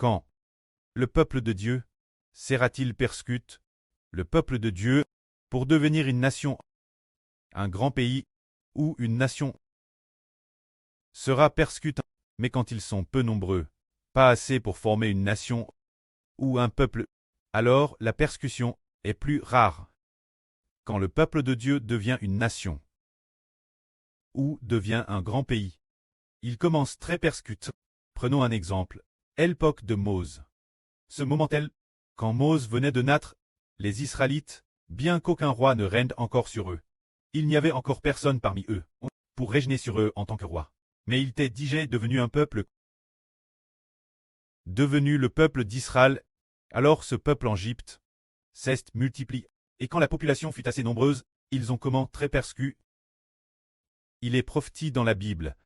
Quand le peuple de Dieu sera-t-il persécuté, le peuple de Dieu, pour devenir une nation, un grand pays, ou une nation sera persécuté, mais quand ils sont peu nombreux, pas assez pour former une nation ou un peuple, alors la persécution est plus rare. Quand le peuple de Dieu devient une nation ou devient un grand pays, il commence très persécuté. Prenons un exemple, l'époque de Mose. Ce moment-là, quand Mose venait de naître, les Israélites, bien qu'aucun roi ne règne encore sur eux, il n'y avait encore personne parmi eux pour régner sur eux en tant que roi. Mais il était déjà devenu un peuple, devenu le peuple d'Israël. Alors ce peuple en Égypte s'est multiplié, et quand la population fut assez nombreuse, ils ont commencé très persécutés. Il est prophétisé dans la Bible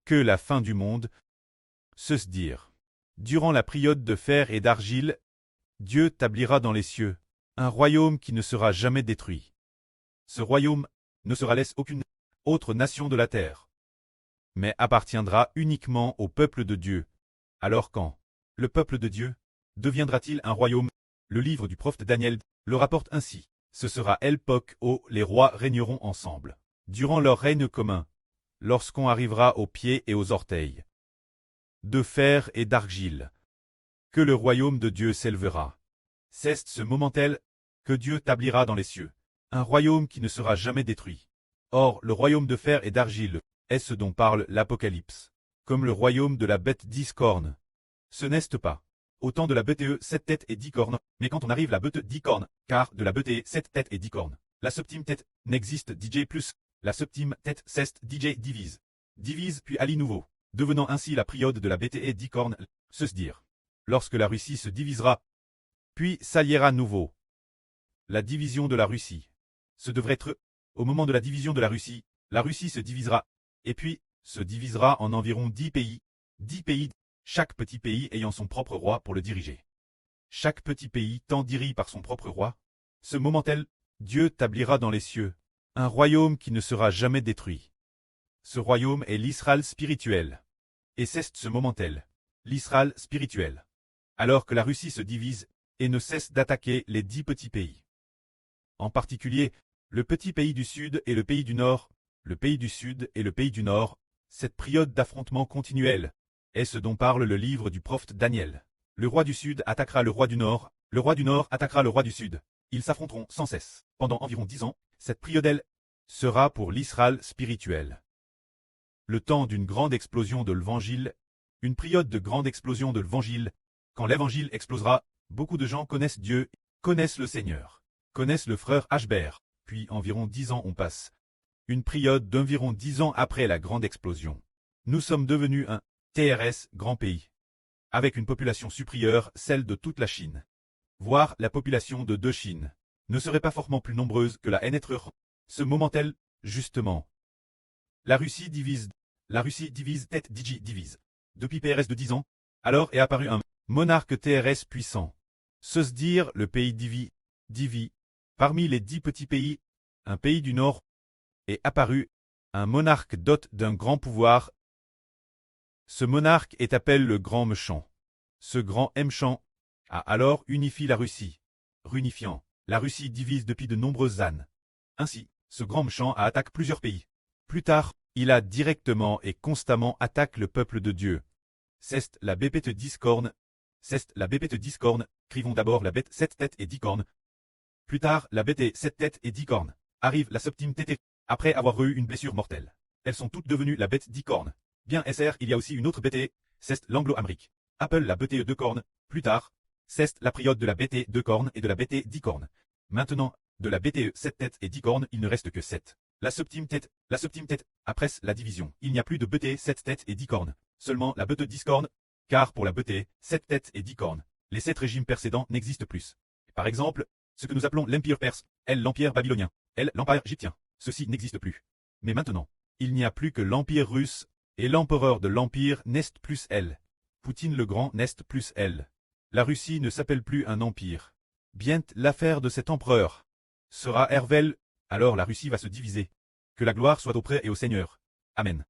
que la fin du monde se dire. Durant la période de fer et d'argile, Dieu établira dans les cieux un royaume qui ne sera jamais détruit. Ce royaume ne sera laissé aucune autre nation de la terre, mais appartiendra uniquement au peuple de Dieu. Alors quand le peuple de Dieu deviendra-t-il un royaume? Le livre du prophète Daniel le rapporte ainsi. Ce sera l'époque où les rois régneront ensemble, durant leur règne commun, lorsqu'on arrivera aux pieds et aux orteils de fer et d'argile, que le royaume de Dieu s'élevera. C'est ce moment-là que Dieu établira dans les cieux un royaume qui ne sera jamais détruit. Or, le royaume de fer et d'argile est ce dont parle l'Apocalypse, comme le royaume de la bête 10 cornes. Ce n'est pas autant de la bête 7 têtes et 10 cornes, mais quand on arrive à la bête 10 cornes, car de la bête 7 têtes et 10 cornes, la septième tête n'existe DJ+, la septième tête ceste DJ divise puis allie nouveau, devenant ainsi la période de la bête 10 cornes, se dire. Lorsque la Russie se divisera, puis s'alliera nouveau. La division de la Russie. Ce devrait être, au moment de la division de la Russie se divisera, et puis, se divisera en environ 10 pays, chaque petit pays ayant son propre roi pour le diriger. Chaque petit pays tant dirigé par son propre roi. Ce moment-là, Dieu établira dans les cieux un royaume qui ne sera jamais détruit. Ce royaume est l'Israël spirituel. Et c'est ce moment-là, l'Israël spirituel. Alors que la Russie se divise et ne cesse d'attaquer les 10 petits pays. En particulier, le petit pays du Sud et le pays du Nord, le pays du Sud et le pays du Nord, cette période d'affrontement continuel est ce dont parle le livre du prophète Daniel. Le roi du Sud attaquera le roi du Nord attaquera le roi du Sud. Ils s'affronteront sans cesse. Pendant environ 10 ans, cette période sera pour l'Israël spirituel. Le temps d'une grande explosion de l'Évangile, une période de grande explosion de l'Évangile. Quand l'Évangile explosera, beaucoup de gens connaissent Dieu, connaissent le Seigneur, connaissent le frère Ashbert, puis environ 10 ans on passe. Une période d'environ 10 ans après la grande explosion. Nous sommes devenus un TRS grand pays, avec une population supérieure, celle de toute la Chine. Voire la population de deux Chines ne serait pas fortement plus nombreuse que la Nêtre. Ce moment-là, justement. La Russie divise tête divise. Depuis PRS de 10 ans, alors est apparu un monarque TRS puissant. Se dire le pays divi. Parmi les 10 petits pays, un pays du Nord, est apparu un monarque doté d'un grand pouvoir. Ce monarque est appelé le grand méchant. Ce grand méchant a alors unifié la Russie. Réunifiant, la Russie divise depuis de nombreuses années. Ainsi, ce grand méchant a attaqué plusieurs pays. Plus tard, il a directement et constamment attaqué le peuple de Dieu. C'est la bête 10 cornes. Écrivons d'abord la bête 7 têtes et 10 cornes. Plus tard, la bête 7 têtes et 10 cornes. Arrive la septième tête, après avoir eu une blessure mortelle. Elles sont toutes devenues la bête 10 cornes. Bien SR, il y a aussi une autre bête, c'est l'anglo-amérique. Apple la bête 2 cornes. Plus tard, c'est la période de la bête 2 cornes et de la bête 10 cornes. Maintenant, de la bête 7 têtes et 10 cornes, il ne reste que 7. La septième tête, après la division, il n'y a plus de bête 7 têtes et 10 cornes. Seulement la bête 10 cornes, car pour la bête 7 têtes et 10 cornes, les 7 régimes précédents n'existent plus. Par exemple, ce que nous appelons l'Empire perse, l'Empire babylonien, l'Empire égyptien, ceci n'existe plus. Mais maintenant, il n'y a plus que l'Empire russe, et l'empereur de l'Empire n'est plus Poutine le Grand n'est plus La Russie ne s'appelle plus un empire. Bien l'affaire de cet empereur sera Hervel, alors la Russie va se diviser. Que la gloire soit auprès et au Seigneur. Amen.